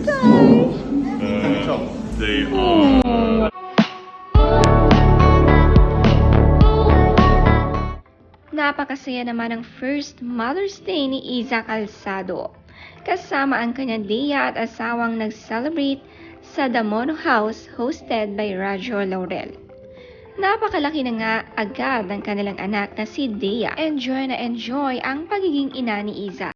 gosh! They are. Napakasaya naman ang first Mother's Day ni Iza Calzado. Kasama ang kanyang Dea at asawang nag-celebrate sa Damono House hosted by Radjo Laurel. Napakalaki na nga agad ng kanilang anak na si Dea. Enjoy na enjoy ang pagiging ina ni Iza.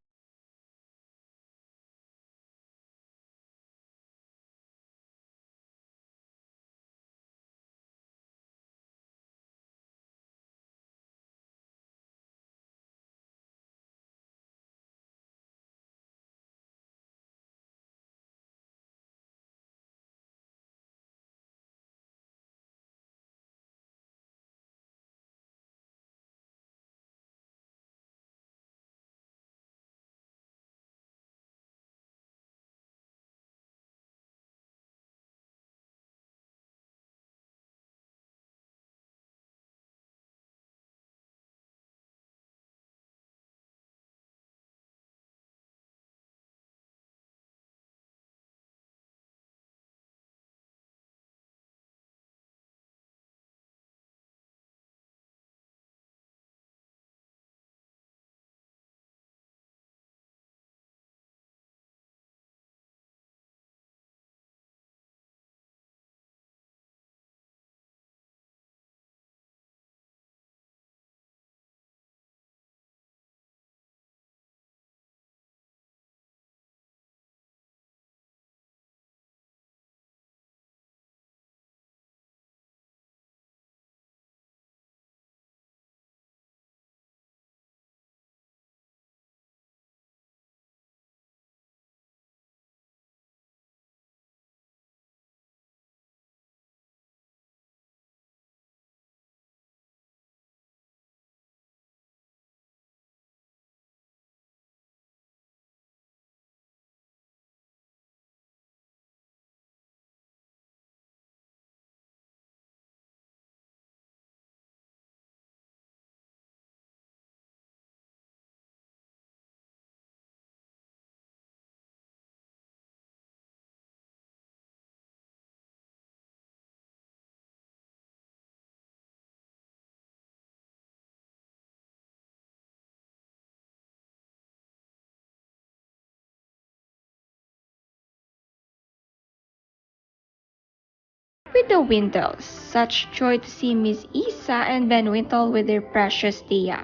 With the Wintles, such joy to see Miss Isa and Ben Wintle with their precious Dea.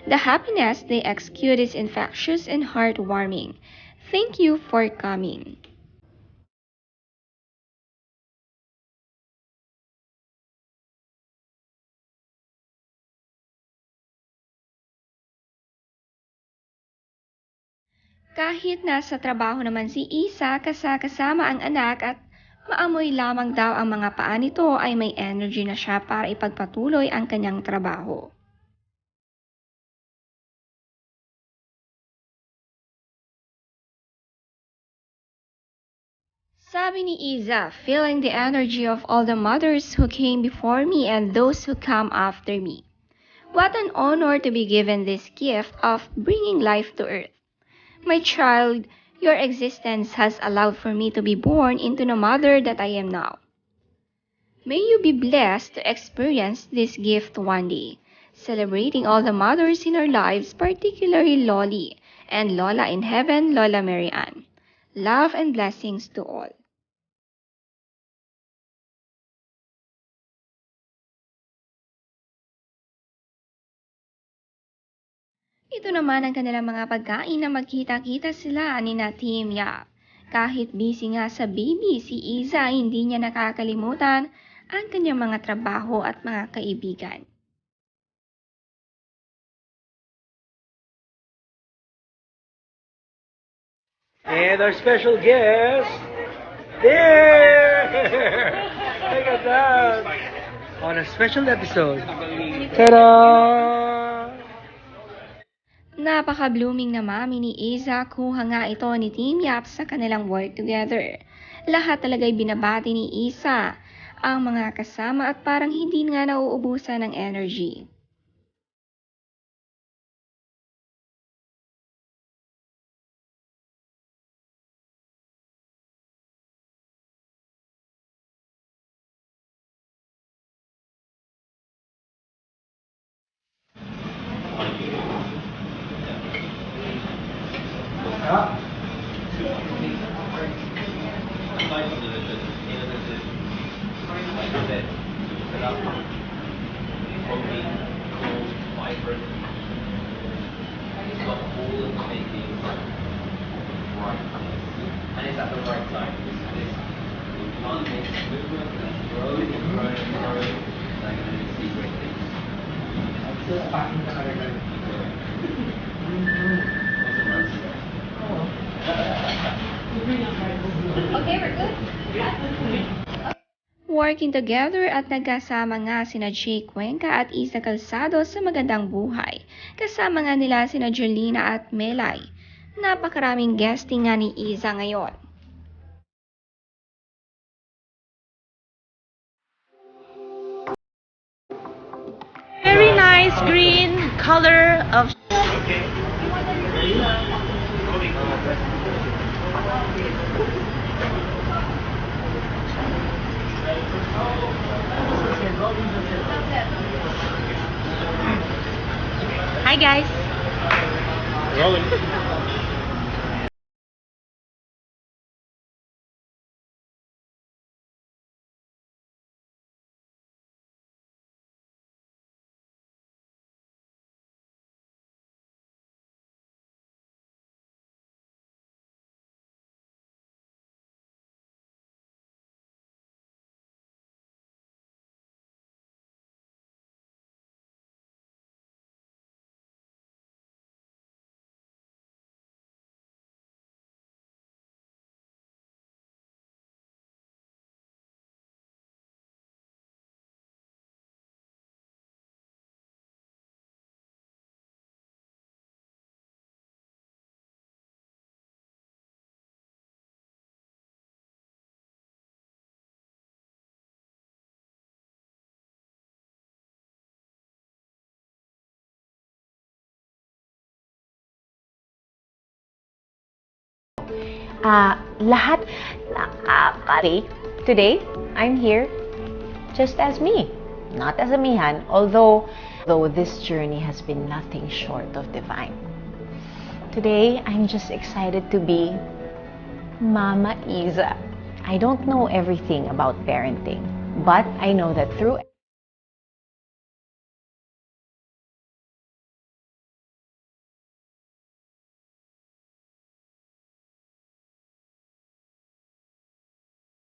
The happiness they exude is infectious and heartwarming. Thank you for coming. Kahit nasa trabaho naman si Isa kasama ang anak at maamoy lamang daw ang mga paa nito ay may energy na siya para ipagpatuloy ang kanyang trabaho. Sabi ni Iza, feeling the energy of all the mothers who came before me and those who come after me. What an honor to be given this gift of bringing life to earth. My child, your existence has allowed for me to be born into the mother that I am now. May you be blessed to experience this gift one day, celebrating all the mothers in our lives, particularly Loli and Lola in heaven, Lola Mary Ann. Love and blessings to all. Ito naman ang kanilang mga pagkain na magkita-kita sila ni na Team Yap. Kahit busy nga sa baby, si Iza hindi niya nakakalimutan ang kanyang mga trabaho at mga kaibigan. And our special guest, there! Look at that! On a special episode. Ta-da! Napaka-blooming na mami ni Iza, kuha nga ito ni Team Yap sa kanilang work together. Lahat talaga'y binabati ni Isa ang mga kasama at parang hindi nga nauubusan ng energy. And it's at the right time. This non-mixed movement that's growing and growing and growing, and I'm going to see great things. Okay, we're good. Working together at nagkasama nga sina Jake Cuenca at Isa Calzado sa Magandang Buhay. Kasama nga nila sina Jolina at Melay. Napakaraming guesting nga ni Isa ngayon. Very nice green color of Hi guys. Rolling. lahat nakakari. Today, I'm here just as me, not as a Mihan, although this journey has been nothing short of divine. Today, I'm just excited to be Mama Iza. I don't know everything about parenting, but I know that through